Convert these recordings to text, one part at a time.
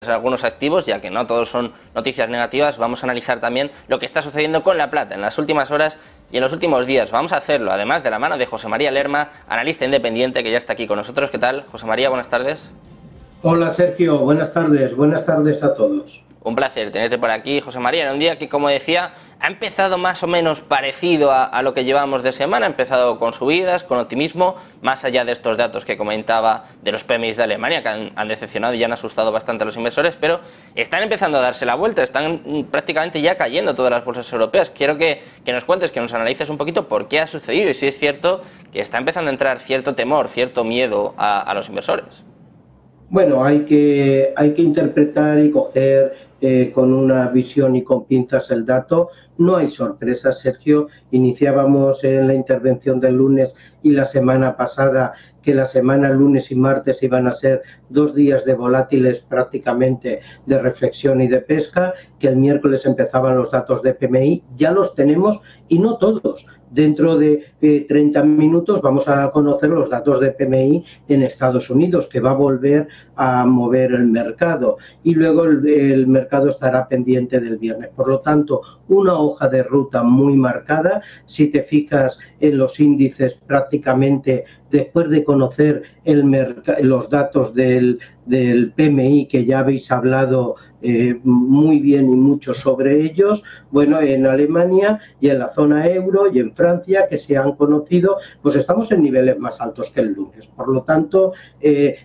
algunos activos, ya que no todos son noticias negativas. Vamos a analizar también lo que está sucediendo con la plata en las últimas horas y en los últimos días. Vamos a hacerlo además de la mano de José María Lerma, analista independiente, que ya está aquí con nosotros. ¿Qué tal, José María? Buenas tardes. Hola Sergio, buenas tardes a todos. Un placer tenerte por aquí, José María, en un día que, como decía, ha empezado más o menos parecido a lo que llevamos de semana. Ha empezado con subidas, con optimismo, más allá de estos datos que comentaba de los PMIs de Alemania, que han decepcionado y han asustado bastante a los inversores, pero están empezando a darse la vuelta, están prácticamente ya cayendo todas las bolsas europeas. Quiero que nos cuentes, que nos analices un poquito por qué ha sucedido y si es cierto que está empezando a entrar cierto temor, cierto miedo a los inversores. Bueno, hay que interpretar y coger con una visión y con pinzas el dato. No hay sorpresas, Sergio. Iniciábamos en la intervención del lunes y la semana pasada que la semana lunes y martes iban a ser 2 días de volátiles prácticamente de reflexión y de pesca, que el miércoles empezaban los datos de PMI. Ya los tenemos y no todos. Dentro de 30 minutos vamos a conocer los datos de PMI en Estados Unidos, que va a volver a mover el mercado, y luego el mercado estará pendiente del viernes. Por lo tanto, una hoja de ruta muy marcada. Si te fijas en los índices, prácticamente después de conocer los datos del PMI, que ya habéis hablado muy bien y mucho sobre ellos, bueno, en Alemania y en la zona euro y en Francia, que se han conocido, pues estamos en niveles más altos que el lunes. Por lo tanto,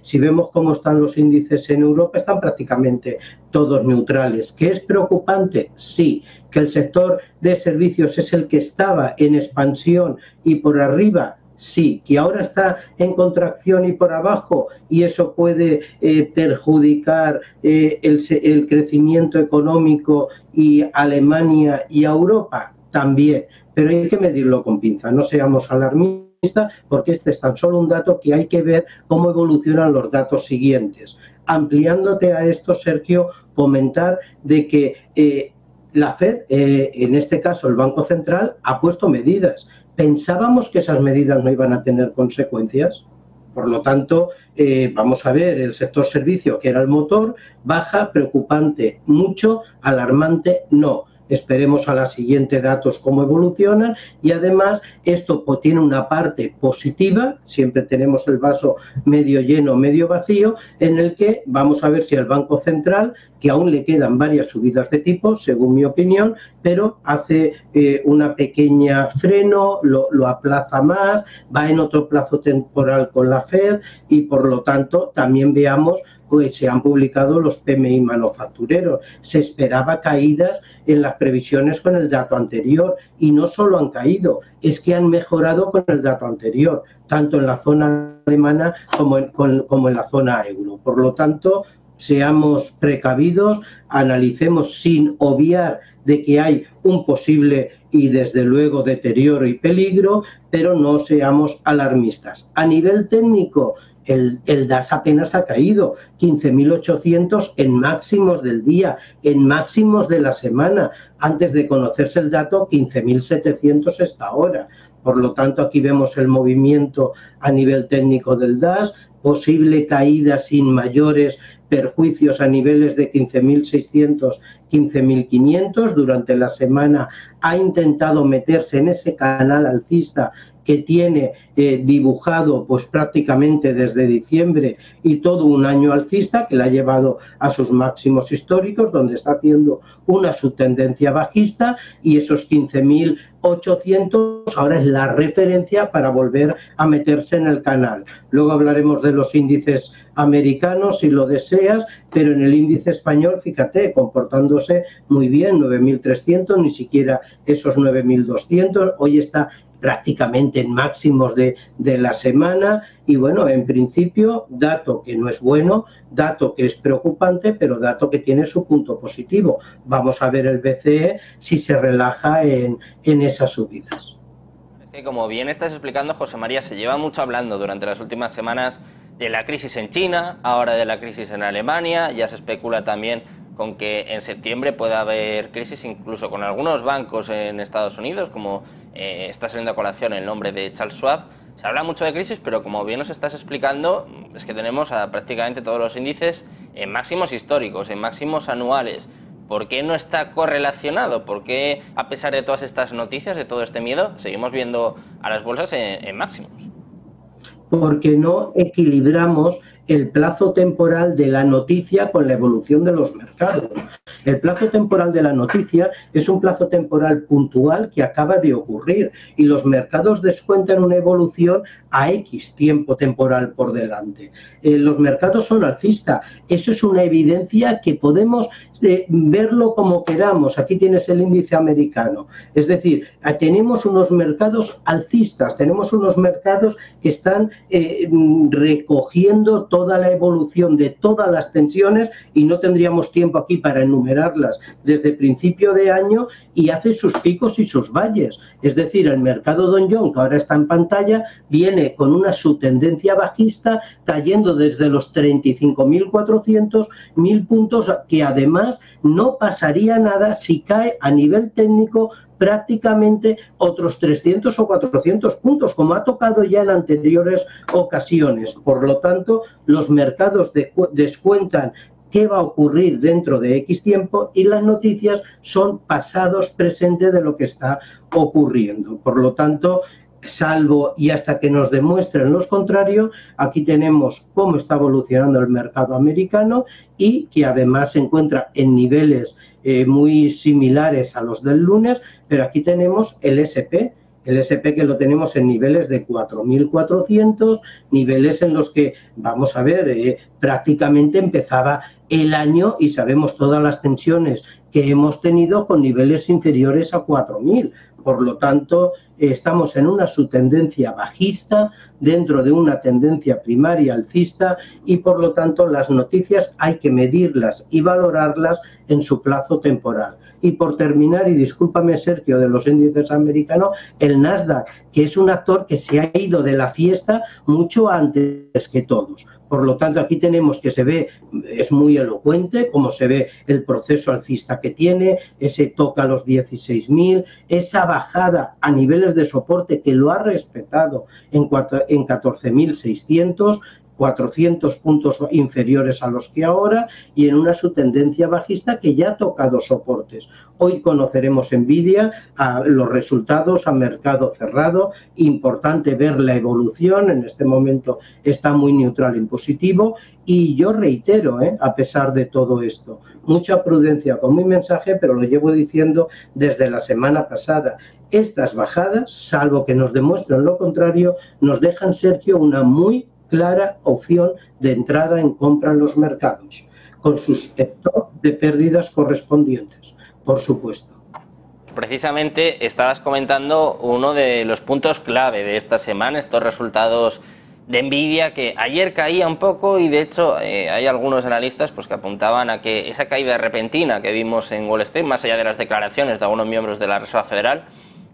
si vemos cómo están los índices en Europa, están prácticamente todos neutrales. ¿Qué es preocupante? Sí. ¿Que el sector de servicios es el que estaba en expansión y por arriba? Sí. ¿Que ahora está en contracción y por abajo y eso puede perjudicar el crecimiento económico y Alemania y a Europa? También. Pero hay que medirlo con pinza, no seamos alarmistas, porque este es tan solo un dato que hay que ver cómo evolucionan los datos siguientes. Ampliándote a esto, Sergio, comentar de que la FED, en este caso el Banco Central, ha puesto medidas. ¿Pensábamos que esas medidas no iban a tener consecuencias? Por lo tanto, vamos a ver, el sector servicio, que era el motor, baja, preocupante, mucho, alarmante, no. Esperemos a la siguiente datos cómo evolucionan, y además esto tiene una parte positiva. Siempre tenemos el vaso medio lleno, medio vacío, en el que vamos a ver si el Banco Central, que aún le quedan varias subidas de tipos, según mi opinión, pero hace una pequeña freno, lo aplaza más, va en otro plazo temporal con la FED, y por lo tanto también veamos, pues se han publicado los PMI manufactureros. Se esperaba caídas en las previsiones con el dato anterior y no solo han caído, es que han mejorado con el dato anterior, tanto en la zona alemana como en la zona euro. Por lo tanto, seamos precavidos, analicemos sin obviar de que hay un posible y desde luego deterioro y peligro, pero no seamos alarmistas. A nivel técnico, el DAX apenas ha caído, 15.800 en máximos del día, en máximos de la semana. Antes de conocerse el dato, 15.700 esta hora. Por lo tanto, aquí vemos el movimiento a nivel técnico del DAX, posible caída sin mayores perjuicios a niveles de 15.600, 15.500. Durante la semana ha intentado meterse en ese canal alcista que tiene dibujado pues prácticamente desde diciembre y todo un año alcista, que la ha llevado a sus máximos históricos, donde está haciendo una subtendencia bajista, y esos 15.800 ahora es la referencia para volver a meterse en el canal. Luego hablaremos de los índices americanos si lo deseas, pero en el índice español, fíjate, comportándose muy bien, 9.300, ni siquiera esos 9.200, hoy está prácticamente en máximos de la semana. Y bueno, en principio, dato que no es bueno, dato que es preocupante, pero dato que tiene su punto positivo. Vamos a ver el BCE si se relaja en esas subidas. Es que, como bien estás explicando, José María, se lleva mucho hablando durante las últimas semanas de la crisis en China, ahora de la crisis en Alemania. Ya se especula también con que en septiembre pueda haber crisis incluso con algunos bancos en Estados Unidos, como está saliendo a colación el nombre de Charles Schwab. Se habla mucho de crisis, pero como bien nos estás explicando, es que tenemos a prácticamente todos los índices en máximos históricos, en máximos anuales. ¿Por qué no está correlacionado? ¿Por qué, a pesar de todas estas noticias, de todo este miedo, seguimos viendo a las bolsas en máximos? Porque no equilibramos el plazo temporal de la noticia con la evolución de los mercados. El plazo temporal de la noticia es un plazo temporal puntual que acaba de ocurrir y los mercados descuentan una evolución a X tiempo temporal por delante. Los mercados son alcistas. Eso es una evidencia que podemos verlo como queramos. Aquí tienes el índice americano. Es decir, tenemos unos mercados alcistas, tenemos unos mercados que están recogiendo toda la evolución de todas las tensiones y no tendríamos tiempo aquí para enumerarlas desde principio de año y hace sus picos y sus valles. Es decir, el mercado Dow Jones, que ahora está en pantalla, viene con una subtendencia bajista cayendo desde los 35.400, 1.000 puntos, que además no pasaría nada si cae a nivel técnico prácticamente otros 300 o 400 puntos, como ha tocado ya en anteriores ocasiones. Por lo tanto, los mercados descuentan qué va a ocurrir dentro de X tiempo y las noticias son pasados presentes de lo que está ocurriendo. Por lo tanto, salvo y hasta que nos demuestren los contrarios, aquí tenemos cómo está evolucionando el mercado americano y que además se encuentra en niveles muy similares a los del lunes, pero aquí tenemos el SP. El SP que lo tenemos en niveles de 4.400, niveles en los que, vamos a ver, prácticamente empezaba el año y sabemos todas las tensiones que hemos tenido con niveles inferiores a 4.000. Por lo tanto, estamos en una subtendencia bajista dentro de una tendencia primaria alcista y, por lo tanto, las noticias hay que medirlas y valorarlas en su plazo temporal. Y por terminar, y discúlpame Sergio, de los índices americanos, el Nasdaq, que es un actor que se ha ido de la fiesta mucho antes que todos. Por lo tanto, aquí tenemos que se ve, es muy elocuente, como se ve el proceso alcista que tiene, ese toca los 16.000, esa bajada a niveles de soporte que lo ha respetado en 14.600, 400 puntos inferiores a los que ahora y en una subtendencia bajista que ya ha tocado soportes. Hoy conoceremos Nvidia, los resultados a mercado cerrado, importante ver la evolución, en este momento está muy neutral en positivo y yo reitero, a pesar de todo esto, mucha prudencia con mi mensaje, pero lo llevo diciendo desde la semana pasada. Estas bajadas, salvo que nos demuestren lo contrario, nos dejan, Sergio, una muy clara opción de entrada en compra en los mercados, con sus stop de pérdidas correspondientes, por supuesto. Precisamente estabas comentando uno de los puntos clave de esta semana, estos resultados de Nvidia, que ayer caía un poco y de hecho hay algunos analistas pues, que apuntaban a que esa caída repentina que vimos en Wall Street, más allá de las declaraciones de algunos miembros de la Reserva Federal,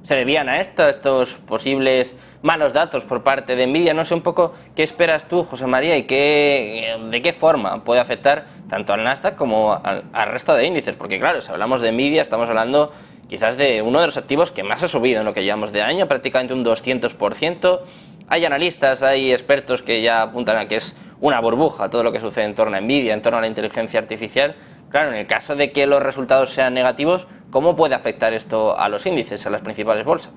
se debían a estos posibles malos datos por parte de Nvidia. No sé un poco qué esperas tú, José María, y de qué forma puede afectar tanto al Nasdaq como al resto de índices, porque claro, si hablamos de Nvidia estamos hablando quizás de uno de los activos que más ha subido en lo que llevamos de año, prácticamente un 200%. Hay analistas, hay expertos que ya apuntan a que es una burbuja todo lo que sucede en torno a Nvidia, en torno a la inteligencia artificial. Claro, en el caso de que los resultados sean negativos, ¿cómo puede afectar esto a los índices, a las principales bolsas?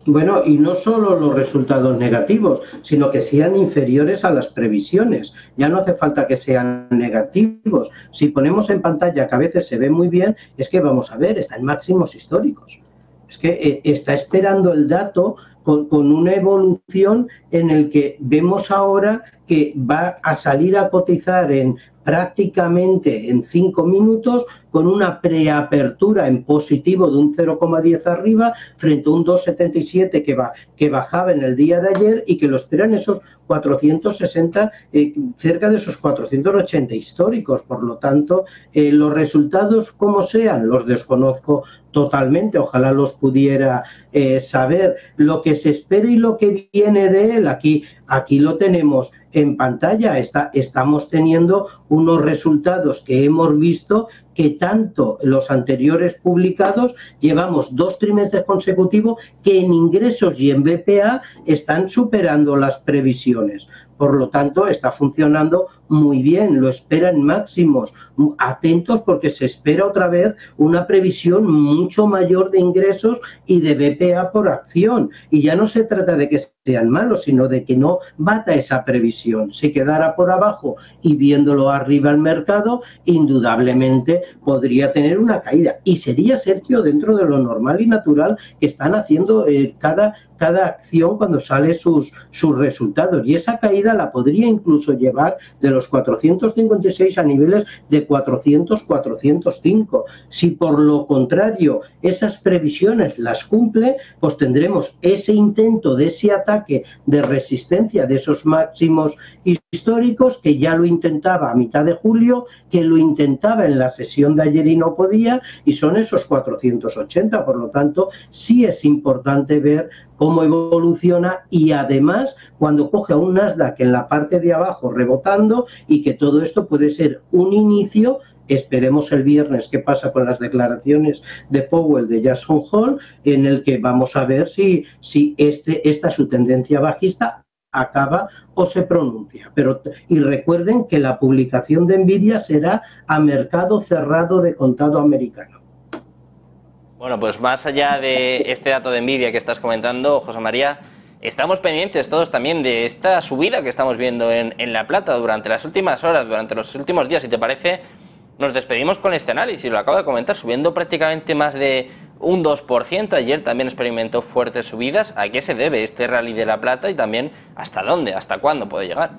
Bueno, y no solo los resultados negativos, sino que sean inferiores a las previsiones. Ya no hace falta que sean negativos. Si ponemos en pantalla, que a veces se ve muy bien, es que vamos a ver, está en máximos históricos. Es que está esperando el dato con una evolución en el que vemos ahora que va a salir a cotizar en prácticamente en 5 minutos con una preapertura en positivo de un 0,10 arriba frente a un 2,77 que bajaba en el día de ayer y que lo esperan esos 460, cerca de esos 480 históricos. Por lo tanto, los resultados como sean, los desconozco totalmente, ojalá los pudiera saber. Lo que se espera y lo que viene de él, aquí lo tenemos en pantalla. Estamos teniendo unos resultados que hemos visto que tanto los anteriores publicados llevamos 2 trimestres consecutivos que en ingresos y en BPA están superando las previsiones. Por lo tanto, está funcionando muy bien, lo esperan máximos. Atentos porque se espera otra vez una previsión mucho mayor de ingresos y de BPA por acción. Y ya no se trata de que sean malos, sino de que no bata esa previsión. Si quedara por abajo y viéndolo arriba el mercado, indudablemente podría tener una caída. Y sería, Sergio, dentro de lo normal y natural que están haciendo cada acción cuando sale sus resultados. Y esa caída la podría incluso llevar de los 456 a niveles de 400, 405. Si por lo contrario esas previsiones las cumple, pues tendremos ese intento de ese ataque de resistencia de esos máximos históricos, que ya lo intentaba a mitad de julio, que lo intentaba en la sesión de ayer y no podía, y son esos 480. Por lo tanto, sí es importante ver cómo evoluciona, y además cuando coge a un Nasdaq en la parte de abajo rebotando, y que todo esto puede ser un inicio. Esperemos el viernes qué pasa con las declaraciones de Powell, de Jackson Hole, en el que vamos a ver si esta su tendencia bajista acaba o se pronuncia. Y recuerden que la publicación de Nvidia será a mercado cerrado de contado americano. Bueno, pues más allá de este dato de Nvidia que estás comentando, José María, estamos pendientes todos también de esta subida que estamos viendo en la plata durante las últimas horas, durante los últimos días. Si te parece, nos despedimos con este análisis, lo acabo de comentar, subiendo prácticamente más de un 2%. Ayer también experimentó fuertes subidas. ¿A qué se debe este rally de la plata y también hasta dónde, hasta cuándo puede llegar?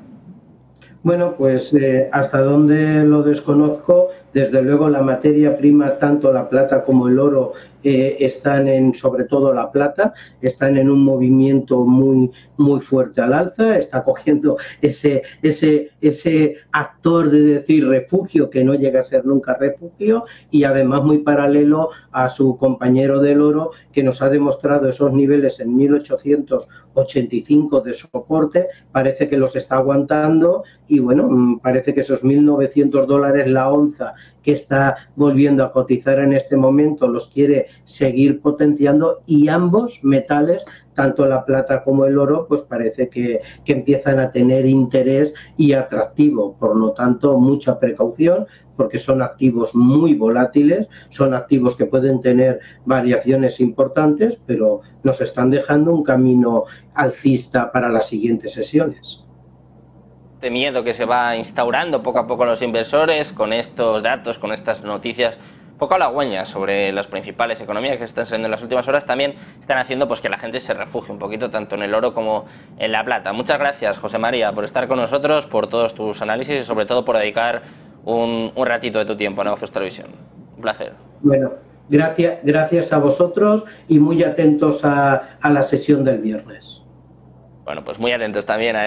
Bueno, pues hasta dónde lo desconozco. Desde luego la materia prima, tanto la plata como el oro, están sobre todo la plata, están en un movimiento muy fuerte al alza. Está cogiendo ese actor de decir refugio, que no llega a ser nunca refugio, y además muy paralelo a su compañero del oro, que nos ha demostrado esos niveles en 1885 de soporte. Parece que los está aguantando, y bueno, parece que esos $1.900 la onza que está volviendo a cotizar en este momento los quiere seguir potenciando, y ambos metales, tanto la plata como el oro, pues parece que empiezan a tener interés y atractivo. Por lo tanto, mucha precaución, porque son activos muy volátiles, son activos que pueden tener variaciones importantes, pero nos están dejando un camino alcista para las siguientes sesiones. Este miedo que se va instaurando poco a poco en los inversores con estos datos, con estas noticias poco halagüeñas sobre las principales economías que están saliendo en las últimas horas, también están haciendo pues que la gente se refugie un poquito tanto en el oro como en la plata. Muchas gracias, José María, por estar con nosotros, por todos tus análisis y sobre todo por dedicar un ratito de tu tiempo a Negocios Televisión. Un placer. Bueno, gracias a vosotros, y muy atentos a la sesión del viernes. Bueno, pues muy atentos también a